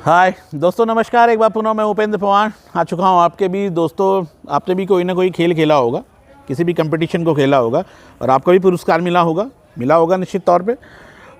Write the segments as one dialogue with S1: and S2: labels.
S1: हाय दोस्तों, नमस्कार। एक बार पुनः मैं उपेंद्र पवार आ चुका हूँ आपके भी। दोस्तों, आपने भी कोई ना कोई खेल खेला होगा, किसी भी कंपटीशन को खेला होगा और आपका भी पुरस्कार मिला होगा निश्चित तौर पे।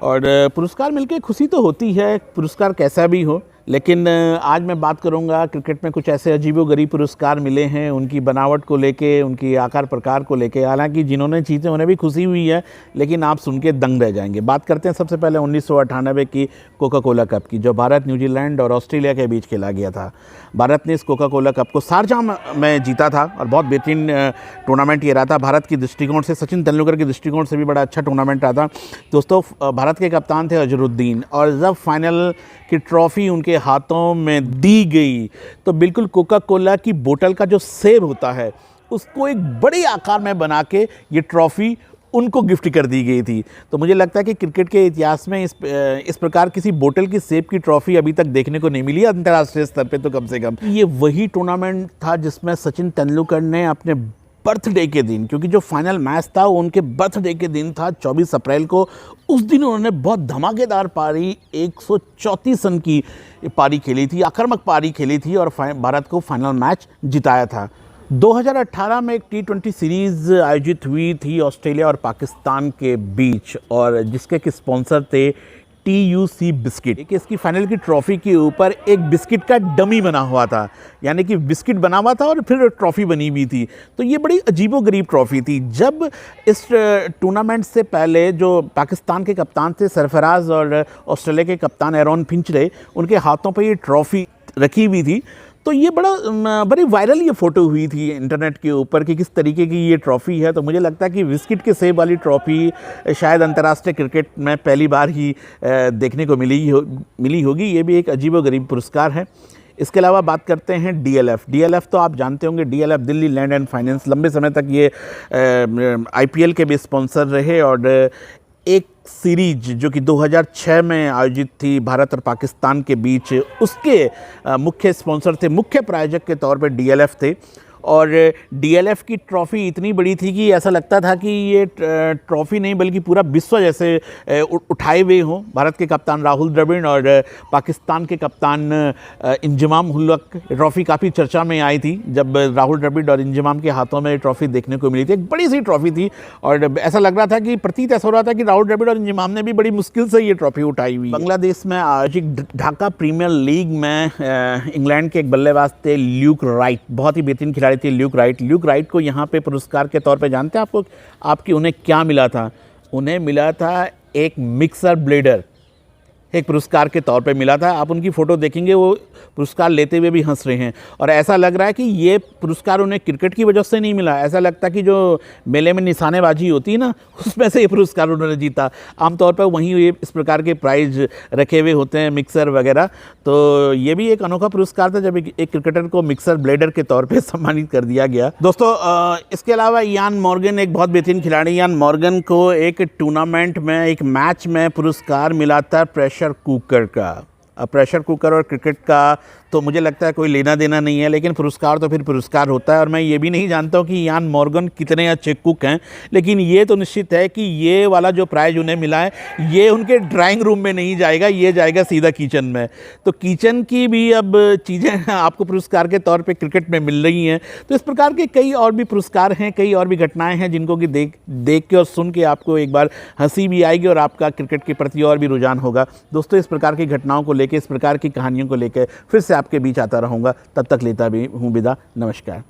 S1: और पुरस्कार मिलके खुशी तो होती है, पुरस्कार कैसा भी हो। लेकिन आज मैं बात करूंगा क्रिकेट में कुछ ऐसे अजीबोगरीब पुरस्कार मिले हैं, उनकी बनावट को लेके, उनकी आकार प्रकार को लेके। हालांकि जिन्होंने जीते उन्हें भी खुशी हुई है, लेकिन आप सुन के दंग रह जाएंगे। बात करते हैं सबसे पहले 1998 की कोका कोला कप की, जो भारत, न्यूजीलैंड और ऑस्ट्रेलिया के बीच खेला गया था। भारत ने इस कोका कोला कप को शारजाह में जीता था और बहुत बेहतरीन टूर्नामेंट ये रहा था। भारत की दृष्टिकोण से, सचिन तेंदुलकर के दृष्टिकोण से भी बड़ा अच्छा टूर्नामेंट रहा था। दोस्तों, भारत के कप्तान थे अजरुद्दीन, और जब फाइनल की ट्रॉफ़ी उनके हाथों में दी गई तो बिल्कुल कोका कोला की बोतल का जो सेब होता है उसको एक बड़े आकार में बना के ये ट्रॉफ़ी उनको गिफ्ट कर दी गई थी। तो मुझे लगता है कि क्रिकेट के इतिहास में इस प्रकार किसी बोतल की सेब की ट्रॉफ़ी अभी तक देखने को नहीं मिली, अंतर्राष्ट्रीय स्तर पे तो कम से कम। ये वही टूर्नामेंट था जिसमें सचिन तेंदुलकर ने अपने बर्थडे के दिन, क्योंकि जो फाइनल मैच था वो उनके बर्थडे के दिन था, 24 अप्रैल को। उस दिन उन्होंने बहुत धमाकेदार पारी, 134 रन की पारी खेली थी, आक्रामक पारी खेली थी और भारत को फाइनल मैच जिताया था। 2018 में एक T20 सीरीज़ आयोजित हुई थी ऑस्ट्रेलिया और पाकिस्तान के बीच, और जिसके कि स्पॉन्सर थे TUC बिस्किट। इसकी फाइनल की ट्रॉफ़ी के ऊपर एक बिस्किट का डमी बना हुआ था, यानी कि बिस्किट बना हुआ था और फिर ट्रॉफ़ी बनी हुई थी। तो ये बड़ी अजीबोगरीब ट्रॉफ़ी थी। जब इस टूर्नामेंट से पहले जो पाकिस्तान के कप्तान थे सरफराज और ऑस्ट्रेलिया के कप्तान एरॉन फिंच रहे, उनके हाथों पर ये ट्रॉफ़ी रखी हुई थी। तो ये बड़ी वायरल ये फ़ोटो हुई थी इंटरनेट के ऊपर कि किस तरीके की ये ट्रॉफ़ी है। तो मुझे लगता है कि बिस्किट के सेब वाली ट्रॉफ़ी शायद अंतर्राष्ट्रीय क्रिकेट में पहली बार ही देखने को मिली होगी। ये भी एक अजीबोगरीब पुरस्कार है। इसके अलावा बात करते हैं DLF तो आप जानते होंगे, DLF Delhi land and finance लंबे समय तक ये IPL के भी स्पॉन्सर रहे। और एक सीरीज जो कि 2006 में आयोजित थी भारत और पाकिस्तान के बीच, उसके मुख्य स्पॉन्सर थे, मुख्य प्रायोजक के तौर पे DLF थे। और DLF की ट्रॉफ़ी इतनी बड़ी थी कि ऐसा लगता था कि ये ट्रॉफ़ी नहीं बल्कि पूरा विश्व जैसे उठाए हुए हों। भारत के कप्तान राहुल द्रविड़ और पाकिस्तान के कप्तान इंजमाम उल हक, ट्रॉफ़ी काफ़ी चर्चा में आई थी जब राहुल द्रविड़ और इंजमाम के हाथों में ट्रॉफ़ी देखने को मिली थी। एक बड़ी सी ट्रॉफ़ी थी और ऐसा लग रहा था कि प्रतीत ऐसा हो रहा था कि राहुल द्रविड़ और इंजमाम ने भी बड़ी मुश्किल से ये ट्रॉफ़ी उठाई हुई। बांग्लादेश में आयोजित ढाका प्रीमियर लीग में इंग्लैंड के एक बल्लेबाज थे ल्यूक राइट, बहुत ही बेहतरीन खिलाड़ी थे ल्यूक राइट को यहाँ पे पुरस्कार के तौर पे जानते हैं आपकी उन्हें क्या मिला था? उन्हें मिला था एक मिक्सर ब्लेडर, एक पुरस्कार के तौर पे मिला था। आप उनकी फ़ोटो देखेंगे, वो पुरस्कार लेते हुए भी हंस रहे हैं और ऐसा लग रहा है कि ये पुरस्कार उन्हें क्रिकेट की वजह से नहीं मिला। ऐसा लगता है कि जो मेले में निशानेबाजी होती है ना, उसमें से ये पुरस्कार उन्होंने जीता। आमतौर पर वहीं ये इस प्रकार के प्राइज़ रखे हुए होते हैं, मिक्सर वगैरह। तो ये भी एक अनोखा पुरस्कार था जब एक क्रिकेटर को मिक्सर ब्लेडर के तौर पर सम्मानित कर दिया गया। दोस्तों, इसके अलावा इयान मॉर्गन एक बहुत बेहतरीन खिलाड़ी। इयान मॉर्गन को एक टूर्नामेंट में, एक मैच में पुरस्कार मिला था प्रेशर कुकर का। प्रेशर कुकर और क्रिकेट का तो मुझे लगता है कोई लेना देना नहीं है, लेकिन पुरस्कार तो फिर पुरस्कार होता है। और मैं ये भी नहीं जानता हूँ कि इयान मॉर्गन कितने अच्छे कुक हैं, लेकिन ये तो निश्चित है कि ये वाला जो प्राइज़ उन्हें मिला है, ये उनके ड्राइंग रूम में नहीं जाएगा, ये जाएगा सीधा किचन में। तो किचन की भी अब चीज़ें आपको पुरस्कार के तौर पे क्रिकेट में मिल रही हैं। तो इस प्रकार के कई और भी पुरस्कार हैं, कई और भी घटनाएँ हैं जिनको कि देख के और सुन के आपको एक बार हंसी भी आएगी और आपका क्रिकेट के प्रति और भी रुझान होगा। दोस्तों, इस प्रकार की घटनाओं को लेकर, इस प्रकार की कहानियों को लेकर फिर से आपके बीच आता रहूँगा। तब तक लेता भी हूँ विदा। नमस्कार।